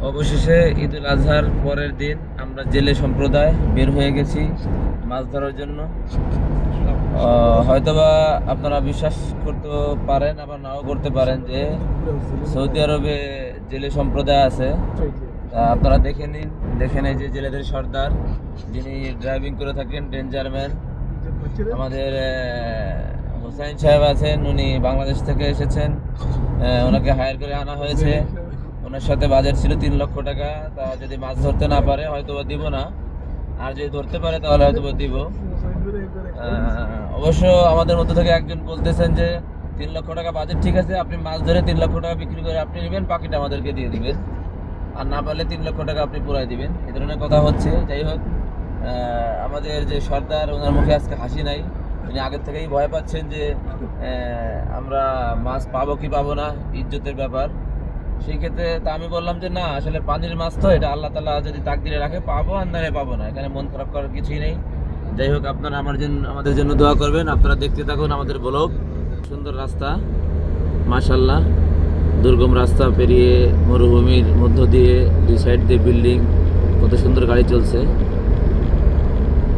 অবশেষে ঈদুল আজহার পরের দিন আমরা জেলে সম্প্রদায় বের হয়ে গেছি মাছ ধরার জন্য। হয়তোবা আপনারা বিশ্বাস করতে পারেন আবার নাও করতে পারেন যে সৌদি আরবে জেলে সম্প্রদায় আছে। আপনারা দেখে নিন, দেখেন এই যে জেলেদের সর্দার যিনি ড্রাইভিং করে থাকেন, ডেঞ্জার ম্যান আমাদের হুসাইন সাহেব আছেন। উনি বাংলাদেশ থেকে এসেছেন, ওনাকে হায়ার করে আনা হয়েছে। ওনার সাথে বাজেট ছিল 3 লক্ষ টাকা। তা যদি মাছ ধরতে না পারে হয়তো দিব না, আর যদি ধরতে পারে তাহলে হয়তো দিব। অবশ্য আমাদের মধ্যে থেকে একজন বলতেছেন যে 3 লক্ষ টাকা বাজেট ঠিক আছে, আপনি মাছ ধরে 3 লক্ষ টাকা বিক্রি করে আপনি নেবেন, বাকিটা আমাদেরকে দিয়ে দিবেন, আর না পারলে 3 লক্ষ টাকা আপনি পুরাই দিবেন। এই ধরনের কথা হচ্ছে। যাই হোক, আমাদের যে সর্দার, ওনার মুখে আজকে হাসি নাই। উনি আগের থেকেই ভয় পাচ্ছেন যে আমরা মাছ পাবো কি পাবো না, ইজ্জতের ব্যাপার। সেই ক্ষেত্রে তা আমি বললাম যে না, আসলে পানির মাছ তো, এটা আল্লাহ তাআলা যদি তাকদিরে রাখে পাবো, আর নাহলে পাবো না, এখানে মন খারাপ করার কিছুই নেই। যাই হোক, আপনারা আমাদের জন্য দোয়া করবেন। আপনারা দেখতে থাকুন আমাদের ব্লগ। সুন্দর রাস্তা, মাশাআল্লাহ, দুর্গম রাস্তা পেরিয়ে মরুভূমির মধ্য দিয়ে 2 সাইড দিয়ে বিল্ডিং, কত সুন্দর গাড়ি চলছে।